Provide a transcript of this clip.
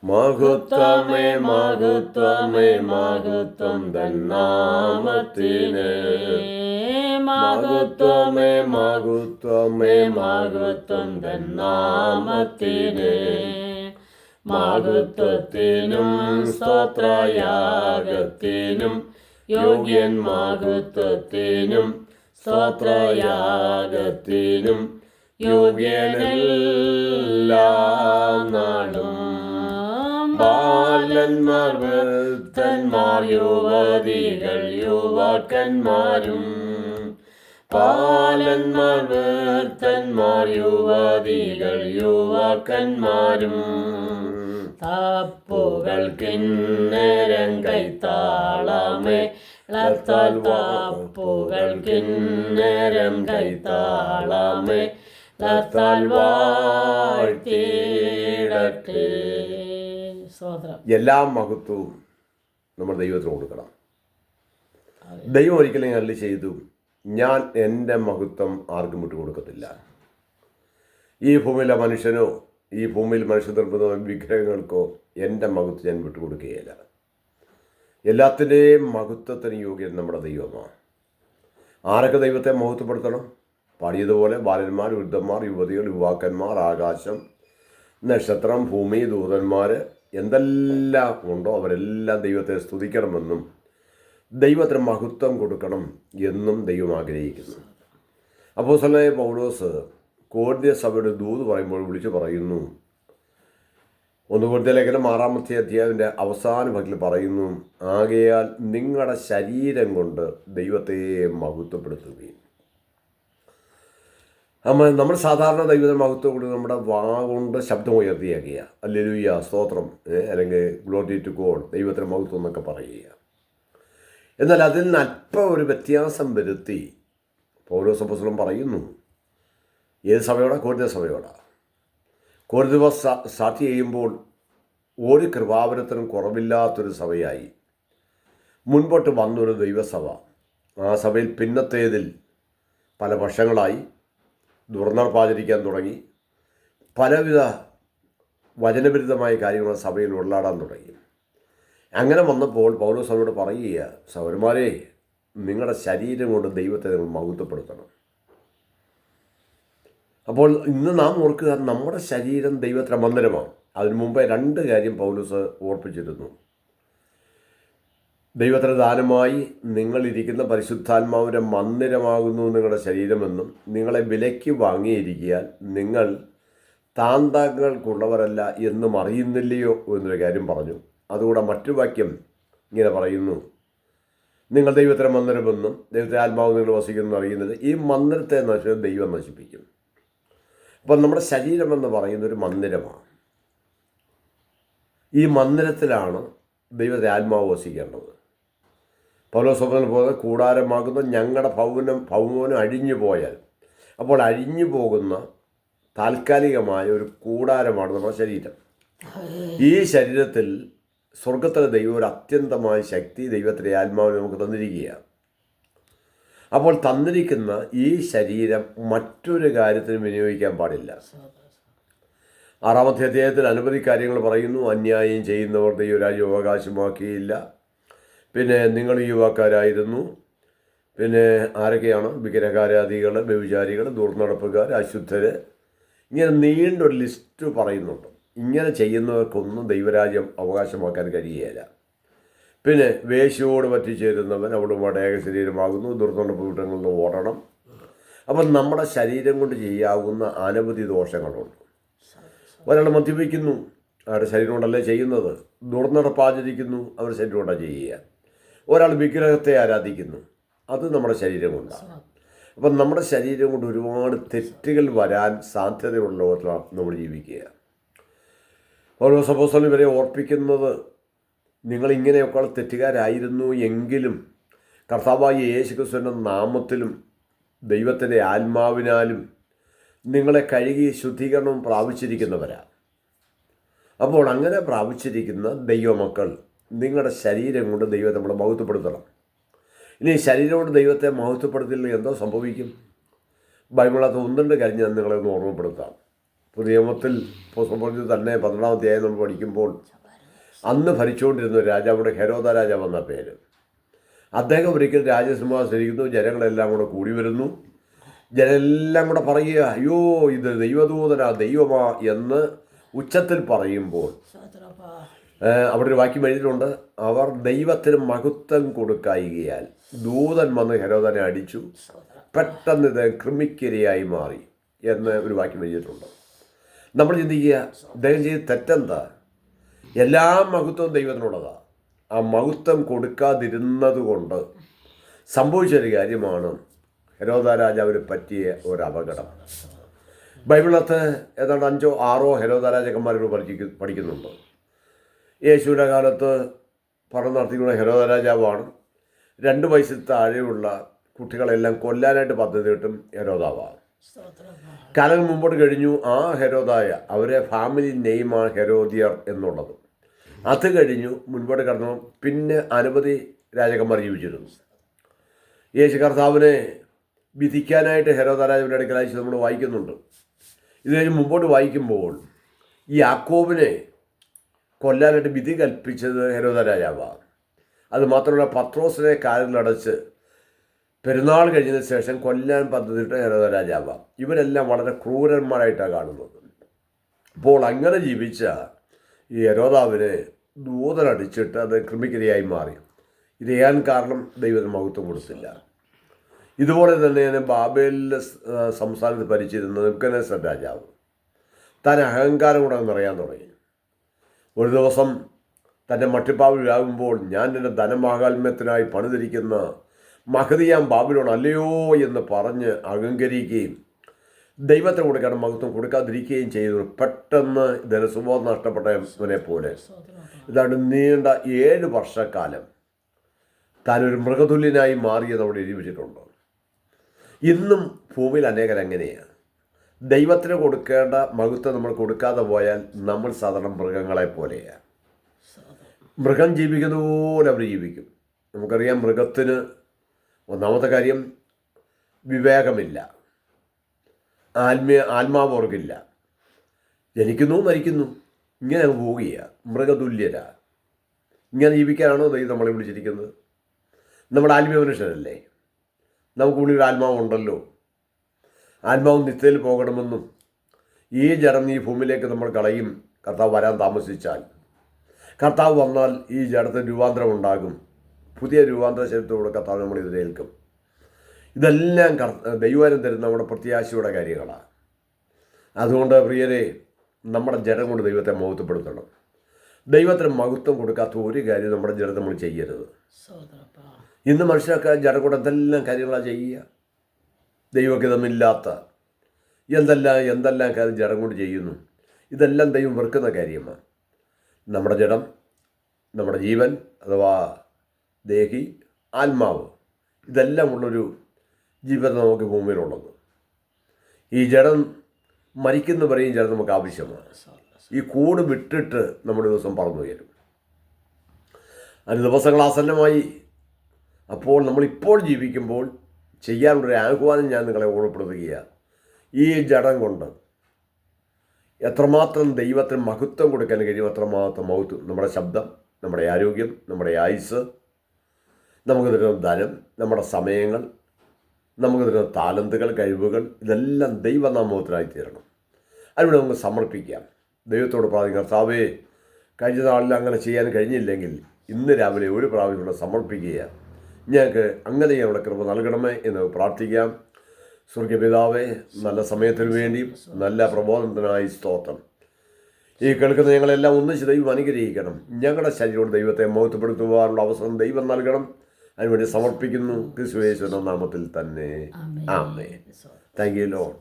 മഹത്വമേ മഹത്വമേ മഹത്വം തന്നാമത്തിനേ. മഹത്വമേ മഹത്വമേ മഹത്വം തന്നാമത്തിനേ. മഹത്വത്തിനും സ്തോത്രയാഗത്തിനും യോഗ്യൻ. മഹത്വത്തിനും സ്തോത്രയാഗത്തിനും യോഗ്യനെല്ലാം നാളും. ബാലന്മാർ വൃദ്ധന്മാർ യുവതികൾ യുവാക്കന്മാരും. ബാലന്മാർ വൃദ്ധന്മാർ യുവതികൾ യുവാക്കന്മാരും. തപ്പുകൾ കിന്നരം കൈത്താളമേ ലത്താൽ. തപ്പുകൾ കിന്നരം കൈത്താളമേ ലത്താൽ വാഴ്ത്തിയിടട്ടെ. എല്ലാ മഹത്വവും നമ്മൾ ദൈവത്തിന് കൊടുക്കണം. ദൈവം ഒരിക്കലും അരുളി ചെയ്തു, ഞാൻ എൻ്റെ മഹത്വം ആർക്കും വിട്ടുകൊടുക്കത്തില്ല. ഈ ഭൂമിയിലെ മനുഷ്യനോ ഈ ഭൂമിയിൽ മനുഷ്യനിർമ്മിത വിഗ്രഹങ്ങൾക്കോ എൻ്റെ മഹത്വം ഞാൻ വിട്ടുകൊടുക്കുകയില്ല. എല്ലാത്തിൻ്റെയും മഹത്വത്തിന് യോഗ്യൻ നമ്മുടെ ദൈവമാണ്. ആരൊക്കെ ദൈവത്തെ മഹത്വപ്പെടുത്തണം? പാടിയതുപോലെ ബാലന്മാർ, വൃദ്ധന്മാർ, യുവതികൾ, യുവാക്കന്മാർ, ആകാശം, നക്ഷത്രം, ഭൂമി, ദൂതന്മാർ, എന്തെല്ലാം ഉണ്ടോ അവരെല്ലാം ദൈവത്തെ സ്തുതിക്കണമെന്നും ദൈവത്തിന് മഹത്വം കൊടുക്കണം എന്നും ദൈവം ആഗ്രഹിക്കുന്നു. അപ്പോസ്തലനായ പൗലോസ് കോരിന്ത്യ സഭയുടെ ദൂത് പറയുമ്പോൾ വിളിച്ചു പറയുന്നു. 1 കൊരിന്ത്യർ ലേഖനം 6-ാമത്തെ അധ്യായത്തിൻ്റെ അവസാന ഭാഗത്തിൽ പറയുന്നു, ആകയാൽ നിങ്ങളുടെ ശരീരം കൊണ്ട് ദൈവത്തെ മഹത്വപ്പെടുത്തുകയും. നമ്മൾ സാധാരണ ദൈവത്തെ മഹത്വം കൊണ്ട് നമ്മുടെ വാ കൊണ്ട് ശബ്ദം ഉയർത്തിയാക്കുക, ഹല്ലേലൂയ, സ്തോത്രം, അല്ലെങ്കിൽ ഗ്ലോറി ടു ഗോഡ്, ദൈവത്തിന് മഹത്വം എന്നൊക്കെ പറയുക. എന്നാൽ അതിൽ നിന്ന് അല്പം ഒരു വ്യത്യാസം വരുത്തി പൗലോസ് അപ്പോസ്തലൻ പറയുന്നു. ഏത് സഭയോടാ? കോരിന്ത്യ സഭയോടാ. കോരിന്ത്യ സ്റ്റാർട്ട് ചെയ്യുമ്പോൾ ഒരു കൃപാവരത്തിനും കുറവില്ലാത്തൊരു സഭയായി മുൻപോട്ട് വന്നൊരു ദൈവസഭ. ആ സഭയിൽ പിന്നത്തേതിൽ പല വർഷങ്ങളായി ദുർനടപ്പാചരിക്കാൻ തുടങ്ങി. പലവിധ വചനവിരുദ്ധമായ കാര്യങ്ങൾ സഭയിൽ ഉള്ളാടാൻ തുടങ്ങി. അങ്ങനെ വന്നപ്പോൾ പൗലോസ് അവരോട് പറയുക, സഹോദരന്മാരെ, നിങ്ങളുടെ ശരീരം കൊണ്ട് ദൈവത്തെ നിങ്ങൾ മഹത്വപ്പെടുത്തണം. അപ്പോൾ ഇന്ന് നാം ഓർക്കുക, നമ്മുടെ ശരീരം ദൈവത്തിൻ്റെ മന്ദിരമാണ്. അതിനു മുമ്പേ 2 കാര്യം പൗലോസ് ഓർപ്പിച്ചിരുന്നു. ദൈവത്തിന് ദാനമായി നിങ്ങളിരിക്കുന്ന പരിശുദ്ധാത്മാവിൻ്റെ മന്ദിരമാകുന്നു നിങ്ങളുടെ ശരീരമെന്നും നിങ്ങളെ വിലയ്ക്ക് വാങ്ങിയിരിക്കാൻ നിങ്ങൾ താന്താങ്ങൾക്കുള്ളവരല്ല എന്നും അറിയുന്നില്ലയോ എന്നൊരു കാര്യം പറഞ്ഞു. അതുകൂടെ മറ്റു വാക്യം ഇങ്ങനെ പറയുന്നു, നിങ്ങൾ ദൈവത്തിൻ്റെ മന്ദിരമെന്നും ദൈവത്തിൻ്റെ ആത്മാവ് നിങ്ങൾ വസിക്കുന്നു അറിയുന്നത് ഈ മന്ദിരത്തെ ദൈവം നശിപ്പിക്കും. അപ്പം നമ്മുടെ ശരീരമെന്ന് പറയുന്നൊരു മന്ദിരമാണ്. ഈ മന്ദിരത്തിലാണ് ദൈവത്തെ ആത്മാവ് വസിക്കേണ്ടത്. പൗലോസ് പോലെ കൂടാരമാകുന്ന ഞങ്ങളുടെ ഭൗമോനം അഴിഞ്ഞു പോയാൽ, അപ്പോൾ അഴിഞ്ഞു പോകുന്ന താൽക്കാലികമായ ഒരു കൂടാരമാണ് നമ്മുടെ ശരീരം. ഈ ശരീരത്തിൽ സ്വർഗത്തിലെ ദൈവം ഒരു അത്യന്തമായ ശക്തി ദൈവത്തിൻ്റെ ആത്മാവിനെ നമുക്ക് തന്നിരിക്കുകയാണ്. അപ്പോൾ തന്നിരിക്കുന്ന ഈ ശരീരം മറ്റൊരു കാര്യത്തിനും വിനിയോഗിക്കാൻ പാടില്ല. 6-ാമത്തെ അധ്യായത്തിൽ അനവധി കാര്യങ്ങൾ പറയുന്നു. അന്യായം ചെയ്യുന്നവർ ദൈവരാജ്യം അവകാശമാക്കിയില്ല. പിന്നെ നിങ്ങൾ യുവാക്കാരായിരുന്നു. പിന്നെ ആരൊക്കെയാണ്? വിഗ്രഹാരാധികൾ, വ്യഭിചാരികൾ, ദുർനടപ്പുകാർ, അശുദ്ധർ, ഇങ്ങനെ നീണ്ടൊരു ലിസ്റ്റ് പറയുന്നുണ്ട്. ഇങ്ങനെ ചെയ്യുന്നവർക്കൊന്നും ദൈവരാജ്യം അവകാശമാക്കാൻ കഴിയുകയില്ല. പിന്നെ വേശ്യയോട് പറ്റിച്ചേരുന്നവൻ അവളുമായിട്ട് ഏക ശരീരമാകുന്നു, ദുർനടപ്പ് കുറ്റങ്ങളിൽ നിന്ന് ഓടണം. അപ്പം നമ്മുടെ ശരീരം കൊണ്ട് ചെയ്യാവുന്ന അനവധി ദോഷങ്ങളുണ്ട്. ഒരാൾ മദ്യപിക്കുന്നു, അവരുടെ ശരീരം കൊണ്ടല്ലേ ചെയ്യുന്നത്. ദുർനടപ്പാചരിക്കുന്നു, അവരുടെ ശരീരം കൊണ്ടാണ് ചെയ്യുക. ഒരാൾ വിഗ്രഹത്തെ ആരാധിക്കുന്നു, അത് നമ്മുടെ ശരീരം കൊണ്ടാണ്. അപ്പം നമ്മുടെ ശരീരം കൊണ്ട് ഒരുപാട് തെറ്റുകൾ വരാൻ സാധ്യതയുള്ള ലോകത്തിലാണ് നമ്മൾ ജീവിക്കുക. പൗലോസ് അപ്പോസ്തലൻ ഇവരെ ഓർപ്പിക്കുന്നത്, നിങ്ങളിങ്ങനെയൊക്കെ തെറ്റുകാരായിരുന്നു എങ്കിലും കർത്താവായ യേശുക്രിസ്തുവിൻ്റെ നാമത്തിലും ദൈവത്തിൻ്റെ ആത്മാവിനാലും നിങ്ങളെ കഴുകി ശുദ്ധീകരണം പ്രാപിച്ചിരിക്കുന്നവരാണ്. അപ്പോൾ അങ്ങനെ പ്രാപിച്ചിരിക്കുന്ന ദൈവമക്കൾ നിങ്ങളുടെ ശരീരം കൊണ്ട് ദൈവത്തെ നമ്മൾ മഹത്വപ്പെടുത്തണം. ഇനി ശരീരം കൊണ്ട് ദൈവത്തെ മഹത്വപ്പെടുത്തിയില്ലെങ്കിൽ എന്തോ സംഭവിക്കും? ബൈബിളകത്ത് 1-2 കാര്യം ഞാൻ നിങ്ങളെ ഒന്ന് ഓർമ്മപ്പെടുത്താം. പുതിയ നിയമത്തിൽ പുസ്തകത്തിൽ തന്നെ 12-ാം അധ്യായം നമ്മൾ പഠിക്കുമ്പോൾ അന്ന് ഭരിച്ചുകൊണ്ടിരുന്ന ഒരു രാജാവുടെ ഹെരോദ രാജാവ് എന്ന പേര്. അദ്ദേഹം ഒരിക്കൽ രാജസിംഹാസനം ഇരിക്കുന്നു. ജനങ്ങളെല്ലാം കൂടെ കൂടി വരുന്നു. ജനമെല്ലാം കൂടെ പറയുക, അയ്യോ ഇത് ദൈവദൂതനാ, ദൈവമാ എന്ന് ഉച്ചത്തിൽ പറയുമ്പോൾ അവിടെ ഒരു വാക്യം എഴുതിയിട്ടുണ്ട്, അവർ ദൈവത്തിന് മഹത്വം കൊടുക്കായികയാൽ ദൂതൻ വന്ന് ഹെരോദനെ അടിച്ചു, പെട്ടെന്ന് ഇത് കൃമിക്കിരയായി മാറി എന്ന് ഒരു വാക്യം എഴുതിയിട്ടുണ്ട്. നമ്മൾ ചിന്തിക്കുക, അദ്ദേഹം ചെയ്ത് തെറ്റെന്താ? എല്ലാ മഹത്വവും ദൈവത്തിനുള്ളതാണ്. ആ മഹത്വം കൊടുക്കാതിരുന്നത് കൊണ്ട് സംഭവിച്ചൊരു കാര്യമാണ് ഹെരോദ രാജാവിന് പറ്റിയ ഒരു അപകടം. ബൈബിളിനകത്ത് ഏതാണ്ട് 5-6 ഹെരോദ രാജാക്കന്മാരോട് പഠിക്കുന്നുണ്ട്. യേശുവിൻ്റെ കാലത്ത് പഠനം നടത്തിക്കുന്ന ഹെരോദ രാജാവാണ്. 2 വയസ്സിൽ താഴെയുള്ള കുട്ടികളെല്ലാം കൊല്ലാനായിട്ട് പദ്ധതി കിട്ടും ഹെരോദാവാണ്. കാലം മുമ്പോട്ട് കഴിഞ്ഞു. ആ ഹെരോദായ അവരെ ഫാമിലി നെയിമാണ് ഹെരോദിയർ എന്നുള്ളത്. അത് കഴിഞ്ഞു മുൻപോട്ട് കടന്നു. പിന്നെ അനവധി രാജാക്കന്മാർ ജീവിച്ചിരുന്നു. യേശു കർത്താവിനെ വിധിക്കാനായിട്ട് ഹെരോദ രാജാവിൻ്റെ അടുക്കൽ അയച്ച് നമ്മൾ വായിക്കുന്നുണ്ട്. ഇത് കഴിഞ്ഞ് മുമ്പോട്ട് വായിക്കുമ്പോൾ ഈ യാക്കോബിനെ കൊല്ലാനായിട്ട് വിധി കൽപ്പിച്ചത് ഹെരോദ രാജാവാണ്. അത് മാത്രമല്ല, പത്രോസിനെ കാലിലടച്ച് പെരുന്നാൾ കഴിഞ്ഞതിന് ശേഷം കൊല്ലാൻ പദ്ധതിയിട്ട് ഹെരോദ രാജാവാണ്. ഇവരെല്ലാം വളരെ ക്രൂരന്മാരായിട്ടാണ് കാണുന്നത്. അപ്പോൾ അങ്ങനെ ജീവിച്ച ഈ ഹെരോദാവിനെ ദൂതനടിച്ചിട്ട് അത് കൃമിക്കിരയായി മാറി. ഇത് ചെയ്യാൻ കാരണം ദൈവത്തിന് മഹത്വം കൊടുത്തില്ല. ഇതുപോലെ തന്നെയാണ് ബാബേലിലെ സംസ്ഥാനത്ത് ഭരിച്ചിരുന്ന നെബൂഖദ്നേസർ രാജാവ്. താൻ അഹങ്കാരം കൂടെ നിറയാൻ തുടങ്ങി. ഒരു ദിവസം തൻ്റെ മട്ടിപ്പാവിലാകുമ്പോൾ, ഞാൻ എൻ്റെ ധനമാഹാത്മ്യത്തിനായി പണിതിരിക്കുന്ന മഹതിയാം ബാബിലോൺ അല്ലയോ എന്ന് പറഞ്ഞ് അഹങ്കരിക്കുകയും ദൈവത്തിന് കൊടുക്കാൻ മഹത്വം കൊടുക്കാതിരിക്കുകയും ചെയ്തു. പെട്ടെന്ന് ധനസുബോധം നഷ്ടപ്പെട്ടവനെ പോലെ ഇതാണ്ട് നീണ്ട 7 വർഷക്കാലം താനൊരു മൃഗതുല്യനായി മാറിയത് അവിടെ എഴുതിവെച്ചിട്ടുണ്ട്. ഇന്നും ഭൂമിയിൽ അനേകരങ്ങനെയാണ്. ദൈവത്തിന് കൊടുക്കേണ്ട മഹത്വം നമ്മൾ കൊടുക്കാതെ പോയാൽ നമ്മൾ സാധാരണ മൃഗങ്ങളെ പോലെയാണ്. മൃഗം ജീവിക്കുന്ന പോലെ അവർ ജീവിക്കും. നമുക്കറിയാം, മൃഗത്തിന് ഒന്നാമത്തെ കാര്യം വിവേകമില്ല, ആത്മാവ് ഓർക്കില്ല. ജനിക്കുന്നു, മരിക്കുന്നു, ഇങ്ങനെ പോവുകയാണ്. മൃഗതുല്യരാ. ഇങ്ങനെ ജീവിക്കാനാണോ ദൈവം നമ്മളെ വിളിച്ചിരിക്കുന്നത്? നമ്മുടെ ആത്മീയ മനുഷ്യരല്ലേ? നമുക്കുള്ളിൽ ആത്മാവുണ്ടല്ലോ. ആത്മാവ് നിത്യയിൽ പോകണമെന്നും ഈ ജഡം ഈ ഭൂമിയിലേക്ക് നമ്മൾ കളയും കർത്താവ് വരാൻ താമസിച്ചാൽ. കർത്താവ് വന്നാൽ ഈ ജഡത്തിന് രൂപാന്തരം ഉണ്ടാകും. പുതിയ രൂപാന്തര ശരീരത്തോടെ കർത്താവ് നമ്മൾ എതിരേൽക്കും. ഇതെല്ലാം ദൈവം തരുന്ന നമ്മുടെ പ്രത്യാശയുടെ കാര്യങ്ങളാണ്. അതുകൊണ്ട് പ്രിയരെ, നമ്മുടെ ജഡം കൊണ്ട് ദൈവത്തെ മഹത്വപ്പെടുത്തണം. ദൈവത്തിന് മഹത്വം കൊടുക്കാത്ത ഒരു കാര്യം നമ്മുടെ ജഡം നമ്മൾ ചെയ്യരുത്. ഇന്ന് മനുഷ്യർക്ക് ജഡം കൊണ്ട് എന്തെല്ലാം കാര്യങ്ങളാണ് ചെയ്യുക. ദൈവഹിതമില്ലാത്ത എന്തെല്ലാം കാര്യം ജഡം കൊണ്ട് ചെയ്യുന്നു. ഇതെല്ലാം ദൈവം വെറുക്കുന്ന കാര്യമാണ്. നമ്മുടെ ജഡം, നമ്മുടെ ജീവൻ അഥവാ ദേഹി, ആത്മാവ്, ഇതെല്ലാം ഉള്ളൊരു ജീവിതം നമുക്ക് ഭൂമിയിലുള്ളത്. ഈ ജഡം മരിക്കുന്ന പറയും ജഡം നമുക്ക് ആവശ്യമാണ്. ഈ കൂട് വിട്ടിട്ട് നമ്മുടെ ദിവസം പറന്നു വരും. അതിന് ദിവസങ്ങൾ ആസന്നമായി. അപ്പോൾ നമ്മളിപ്പോൾ ജീവിക്കുമ്പോൾ ചെയ്യാനുള്ളൊരു ആഹ്വാനം ഞാൻ നിങ്ങളെ ഓർമ്മപ്പെടുത്തുകയാണ്. ഈ ജഡം കൊണ്ട് എത്രമാത്രം ദൈവത്തിന് മഹത്വം കൊടുക്കാൻ കഴിയും, അത്രമാത്രം മഹത്വം. നമ്മുടെ ശബ്ദം, നമ്മുടെ ആരോഗ്യം, നമ്മുടെ ആയുസ്, നമുക്ക് തരുന്ന ധനം, നമ്മുടെ സമയങ്ങൾ, നമുക്ക് തരുന്ന താലന്തുകൾ, കഴിവുകൾ, ഇതെല്ലാം ദൈവനാമത്തിനായി തീരണം. അതിലൂടെ നമുക്ക് സമർപ്പിക്കാം. ദൈവത്തോട് പ്രാർത്ഥിക്കാം, കർത്താവേ, കഴിഞ്ഞ നാളിൽ അങ്ങനെ ചെയ്യാൻ കഴിഞ്ഞില്ലെങ്കിൽ ഇന്ന് രാവിലെ ഒരു പ്രാവശ്യം സമർപ്പിക്കുക. ഞങ്ങൾക്ക് അങ്ങനെ ഞങ്ങളുടെ കൃപ നൽകണമേ എന്ന് പ്രാർത്ഥിക്കാം. സ്വർഗ്ഗപിതാവേ, നല്ല സമയത്തിന് വേണ്ടിയും നല്ല പ്രബോധനത്തിനായി സ്തോത്രം. ഈ കേൾക്കുന്ന ഞങ്ങളെല്ലാം ഒന്നിച്ച് ദൈവം അനുഗ്രഹിക്കണം. ഞങ്ങളുടെ ശരീരത്തോട് ദൈവത്തെ മഹത്വപ്പെടുത്തുവാനുള്ള അവസരം ദൈവം നൽകണം. അതിനുവേണ്ടി സമർപ്പിക്കുന്നു ക്രിസ്തുയേശുവിന്റെ നാമത്തിൽ തന്നെ. ആമേൻ. Thank you Lord.